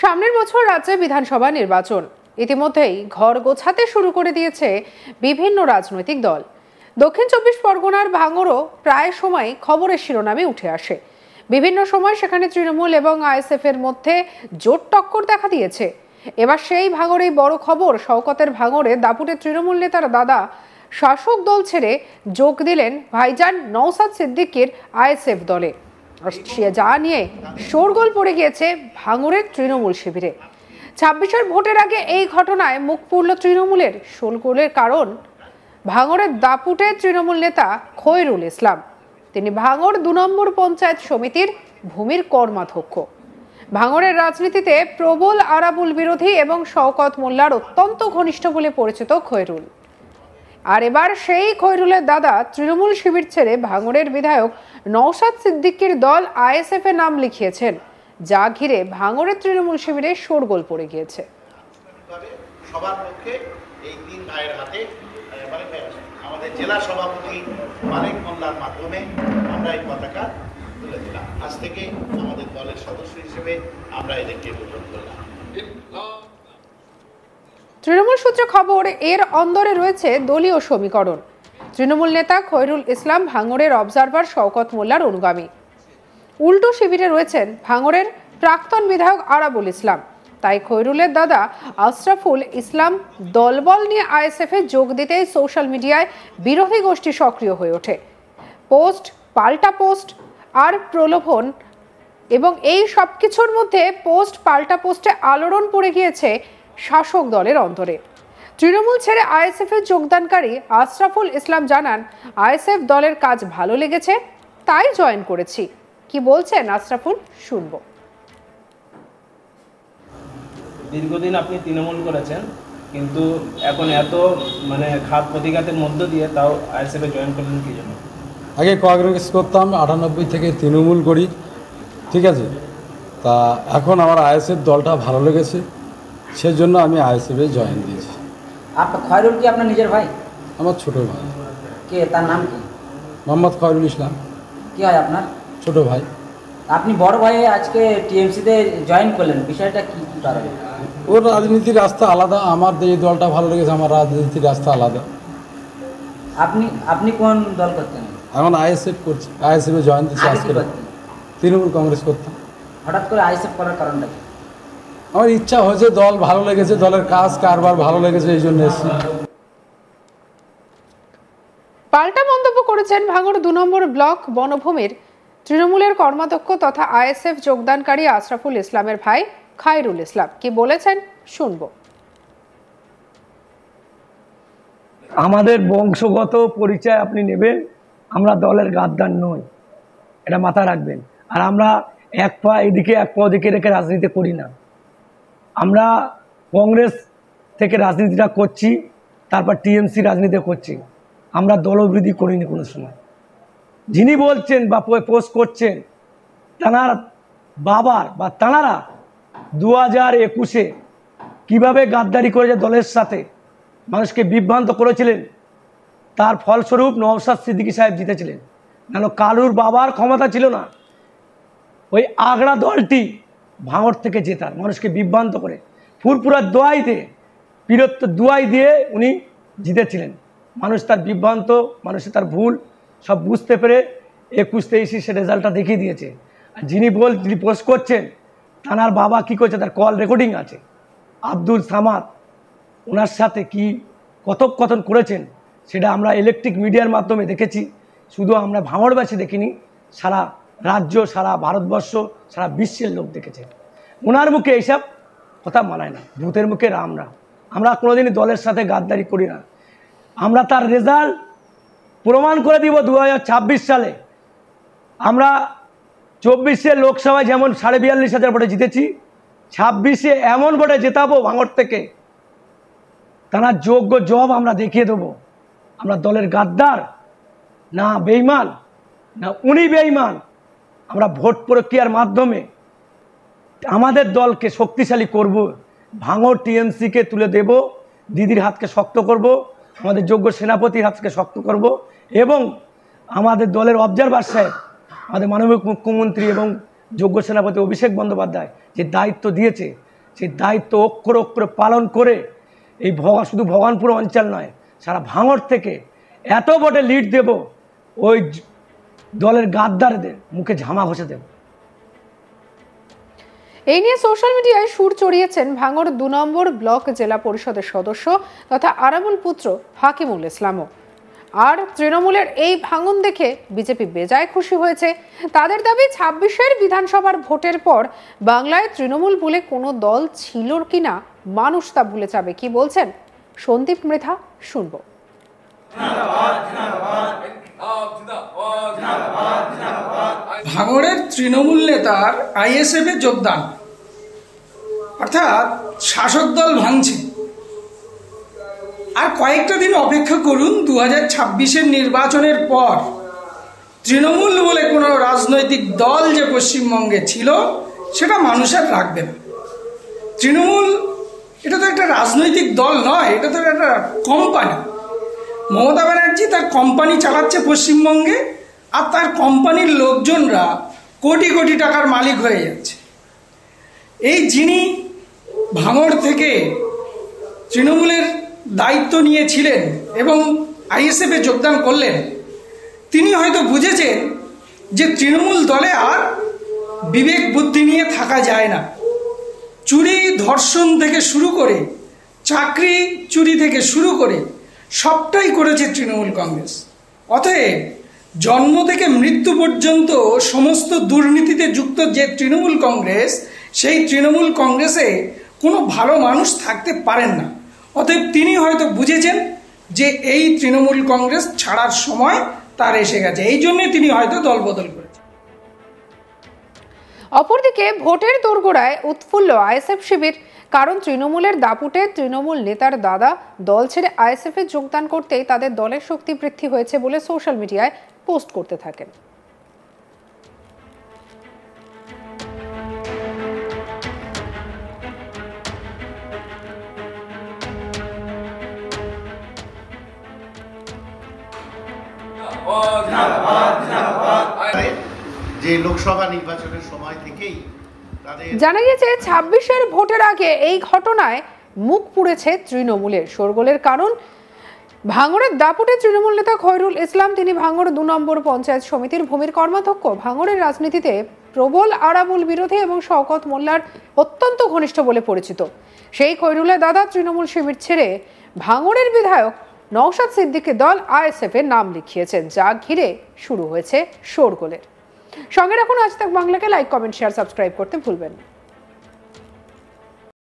সামনের বছর রাজ্যে বিধানসভা নির্বাচন। ইতিমধ্যেই ঘর গোছাতে শুরু করে দিয়েছে বিভিন্ন রাজনৈতিক দল। দক্ষিণ 24 পরগনার ভাঙড়ও প্রায় সময় খবরের শিরোনামে উঠে আসে। বিভিন্ন সময় সেখানে তৃণমূল এবং আইএসএফ এর মধ্যে জোট টক্কর দেখা দিয়েছে। এবার সেই ভাঙড়েই বড় খবর, শওকতের ভাঙড়ে দাপুটে তৃণমূল নেতার দাদা শাসক দল ছেড়ে যোগ দিলেন ভাইজান নওশাদ সিদ্দিকীর আইএসএফ দলে। যা নিয়ে শোরগোল পড়ে গিয়েছে ভাঙড়ের তৃণমূল শিবিরে। 26-এর ভোটের আগে এই ঘটনায় মুখ পুড়ল তৃণমূলের। শোরগোলের কারণ ভাঙড়ের দাপুটে তৃণমূল নেতা খৈরুল ইসলাম। তিনি ভাঙড় 2 নম্বর পঞ্চায়েত সমিতির ভূমির কর্মাধ্যক্ষ। ভাঙড়ের রাজনীতিতে প্রবল আরাবুল বিরোধী এবং শওকত মোল্লার অত্যন্ত ঘনিষ্ঠ বলে পরিচিত খৈরুল। আর এবার সেই খৈরুলের দাদা তৃণমূল শিবির ছেড়ে ভাঙড়ের বিধায়ক নওশাদ সিদ্দিকীর দল আইএসএফ এ নাম লিখিয়েছেন, যা ঘিরে ভাঙড়ের তৃণমূল শিবিরে শোরগোল পড়ে গিয়েছে। সবার পক্ষে এই তিন ভাইয়ের হাতে আমাদের জেলা সভাপতি মানিক মোল্লার মাধ্যমে আমরা এই পতাকা তুলে দিলাম। আজ থেকে আমাদের দলের সদস্য হিসেবে আমরা এদেরকে গ্রহণ করলাম। তৃণমূল সূত্রে খবর, এর অন্দরে রয়েছে দলীয় সমীকরণ। তৃণমূল নেতা খৈরুল ইসলাম ভাঙড়ের অবজারভার শওকত মোল্লার অনুগামী। উল্টো শিবিরে রয়েছেন ভাঙড়ের প্রাক্তন বিধায়ক আরাবুল ইসলাম। তাই খৈরুলের দাদা আশরাফুল ইসলাম দলবল নিয়ে আইএসএফ এ যোগ দিতেই সোশ্যাল মিডিয়ায় বিরোধী গোষ্ঠী সক্রিয় হয়ে ওঠে। পোস্ট, পাল্টা পোস্ট আর প্রলোভন, এবং এই সব কিছুর মধ্যে পোস্ট পাল্টা পোস্টে আলোড়ন পড়ে গিয়েছে শাসক দলের অন্তরে। তৃণমূল ছেড়ে আইএসএফ এর যোগদানকারী আশরাফুল ইসলাম জানান, আইএসএফ দলের কাজ ভালো লেগেছে, তাই জয়েন করেছি। কি বলছেন আশরাফুল, শুনবো। দীর্ঘদিন আপনি তৃণমূল করেছেন, কিন্তু এখন এত খাত প্রতিঘাতের মধ্য দিয়ে তাও আইএসএফ এ জয়েন করলেন কি জন্য? আগে কংগ্রেস করতাম, 98 থেকে তৃণমূল করি, ঠিক আছে। তা এখন আমার আইএসএফ দলটা ভালো লেগেছে, সেজন্য আমি আইএসএফ এ জয়েন দিয়েছি। আপনার খয়রুল কি আপনার নিজের ভাই? আমার ছোট ভাই। কে, তার নাম কি? মোহাম্মদ খয়রুল ইসলাম। কি হয় আপনার? ছোট ভাই। আপনি বড় ভাই আজকে টিএমসিতে জয়েন করলেন, বিষয়টা কি কারণে? ওর রাজনীতির রাস্তা আলাদা, আমার এই দলটা ভালো লেগেছে, আমার রাজনীতির রাস্তা আলাদা। আপনি কোন দল করতেন? এখন আইএসএফ করছি, আইএসএফ এ জয়েন দিচ্ছি। আজকে তৃণমূল কংগ্রেস করতাম। হঠাৎ করে আইএসএফ করার কারণটা কি? আমার ইচ্ছা হয়েছে, দল ভালো লেগেছে, দলের কাজ কারবার ভালো লেগেছে, এই জন্য এসেছি। পাল্টা মন্তব্য করেছেন ভাঙড় 2 নম্বর ব্লক বনভূমির তৃণমূলের কর্মাধ্যক্ষ তথা আইএসএফ যোগদানকারী আশরাফুল ইসলামের ভাই খৈরুল ইসলাম। কি বলেছেন, শুনবো। আমাদের বংশগত পরিচয় আপনি নেবেন, আমরা দলের গাদ্দার নই, এটা মাথায় রাখবেন। আর আমরা এক পা এদিকে এক পা ওদিকে রেখে রাজনীতি করি না। আমরা কংগ্রেস থেকে রাজনীতিটা করছি, তারপর টিএমসি রাজনীতি করছি। আমরা দলবিরোধী করিনি কোনো সময়। যিনি বলছেন বা পোস্ট করছেন, তাঁর বাবার বা তাঁরা 2021-এ কীভাবে গাদ্দারি করেছে দলের সাথে, মানুষকে বিভ্রান্ত করেছিলেন, তার ফলস্বরূপ নওশাদ সিদ্দিকী সাহেব জিতেছিলেন। কেন, কালুর বাবার ক্ষমতা ছিল না ওই আগড়া দলটি ভাঙড় থেকে জেতার, মানুষকে বিভ্রান্ত করে ফুরফুরার দোয়াই দিয়ে, বীরত্ব দোয়াই দিয়ে উনি জিতেছিলেন। মানুষ তার বিভ্রান্ত, মানুষের তার ভুল সব বুঝতে পেরে 21-23 সে রেজাল্টটা দেখিয়ে দিয়েছে। আর যিনি পোস্ট করছেন, তাঁর বাবা কি করছে তার কল রেকর্ডিং আছে। আব্দুল সামাদ ওনার সাথে কি কথোপকথন করেছেন সেটা আমরা ইলেকট্রিক মিডিয়ার মাধ্যমে দেখেছি। শুধু আমরা ভাঙড়বাসী দেখিনি, সারা রাজ্য, সারা ভারতবর্ষ, সারা বিশ্বের লোক দেখেছে। ওনার মুখে এইসব কথা মানায় না, ভূতের মুখে রাম না। আমরা কোনোদিনই দলের সাথে গাদ্দারি করি না। আমরা তার রেজাল্ট প্রমাণ করে দিব 2026 সালে। আমরা 24-এ লোকসভায় যেমন 42,500 ভোটে জিতেছি, 26-এ এমন ভোটে জেতাবো ভাঙড় থেকে, তারা যোগ্য জব আমরা দেখিয়ে দেবো। আমরা দলের গাদ্দার না বেঈমান, না উনি বেঈমান। আমরা ভোট প্রক্রিয়ার মাধ্যমে আমাদের দলকে শক্তিশালী করব, ভাঙড় টিএমসিকে তুলে দেব, দিদির হাতকে শক্ত করব, আমাদের যোগ্য সেনাপতির হাতকে শক্ত করব, এবং আমাদের দলের অবজারভার সাহেব, আমাদের মাননীয় মুখ্যমন্ত্রী এবং যোগ্য সেনাপতি অভিষেক বন্দ্যোপাধ্যায় যে দায়িত্ব দিয়েছে, সেই দায়িত্ব অক্ষরে অক্ষরে পালন করে এই শুধু ভগবানপুর অঞ্চল নয়, সারা ভাঙড় থেকে এত বড় লিড দেব, ওই দলের গাদ্দারদের মুখে ঝামা ঘষে দেব। এই নিয়ে সোশ্যাল মিডিয়ায় সুর চড়িয়েছেন ভাঙড় 2 নম্বর ব্লক জেলা পরিষদের সদস্য তথা আরাবুল পুত্র হাকিমুল ইসলামও। আর তৃণমূলের এই ভাঙন দেখে বিজেপি বেজায় খুশি হয়েছে। তাদের দাবি 26-এর বিধানসভার ভোটের পর বাংলায় তৃণমূল বলে কোনো দল ছিল কিনা মানুষ তা ভুলে যাবে। কি বলছেন সন্দীপ মৃধা, শুনবো। ভাঙড়ের তৃণমূল নেতার আইএসএফে যোগদান, অর্থাৎ শাসক দল ভাঙছে। আর কয়েকটা দিন অপেক্ষা করুন, 2026-এর নির্বাচনের পর তৃণমূল বলে কোনো রাজনৈতিক দল যে পশ্চিমবঙ্গে ছিল সেটা মানুষ আর রাখবে না। তৃণমূল এটা তো একটা রাজনৈতিক দল নয়, এটা তো একটা কোম্পানি। মমতা ব্যানার্জি তার কোম্পানি চালাচ্ছে পশ্চিমবঙ্গে, আর তার কোম্পানির লোকজনরা কোটি কোটি টাকার মালিক হয়ে যাচ্ছে। এই যিনি ভাঙড় থেকে তৃণমূলের দায়িত্ব নিয়েছিলেন এবং আইএসএফে যোগদান করলেন, তিনি হয়তো বুঝেছেন যে তৃণমূল দলে আর বিবেক বুদ্ধি নিয়ে থাকা যায় না। চুরি ধর্ষণ থেকে শুরু করে, চাকরি চুরি থেকে শুরু করে সবটাই করেছে তৃণমূল কংগ্রেস। অতএব জন্ম থেকে মৃত্যু পর্যন্ত সমস্ত দুর্নীতিতে যুক্ত যে তৃণমূল কংগ্রেস, সেই তৃণমূল কংগ্রেসে কোনো ভালো মানুষ থাকতে পারেন না। অতএব তিনি হয়তো বুঝেছেন যে এই তৃণমূল কংগ্রেস ছাড়ার সময় তার এসে গেছে, এই জন্য তিনি হয়তো দল বদল করেছেন। অপরদিকে ভোটের দোরগোড়ায় উৎফুল্ল আইএসএফ শিবির। কারণ তৃণমূলের দাপুটে তৃণমূল নেতার দাদা দল ছেড়ে আইএসএফে যোগদান করতেই তাদের দলের শক্তি বৃদ্ধি হয়েছে বলে সোশ্যাল মিডিয়ায় পোস্ট করতে থাকেন। যে লোকসভা নির্বাচনের সময় থেকেই জানা গেছে 26-এর ভোটের আগে এই ঘটনায় মুখ পুড়েছে তৃণমূলের। শোরগোলের কারণ ভাঙড়ের দাপুটে তৃণমূল নেতা খয়রুল ইসলাম। তিনি ভাঙড় 2 নম্বর পঞ্চায়েত সমিতির ভূমির কর্মাধ্যক্ষ। ভাঙড়ের রাজনীতিতে প্রবল আরাবুল বিরোধী এবং শওকত মোল্লার অত্যন্ত ঘনিষ্ঠ বলে পরিচিত। সেই খয়রুলের দাদা তৃণমূল শিবির ছেড়ে ভাঙড়ের বিধায়ক নওশাদ সিদ্দিকের দল আইএসএফ এর নাম লিখিয়েছেন, যা ঘিরে শুরু হয়েছে শোরগোলের। সঙ্গে রাখুন আজ তাক বাংলাকে। লাইক, কমেন্ট, শেয়ার, সাবস্ক্রাইব করতে ভুলবেন না।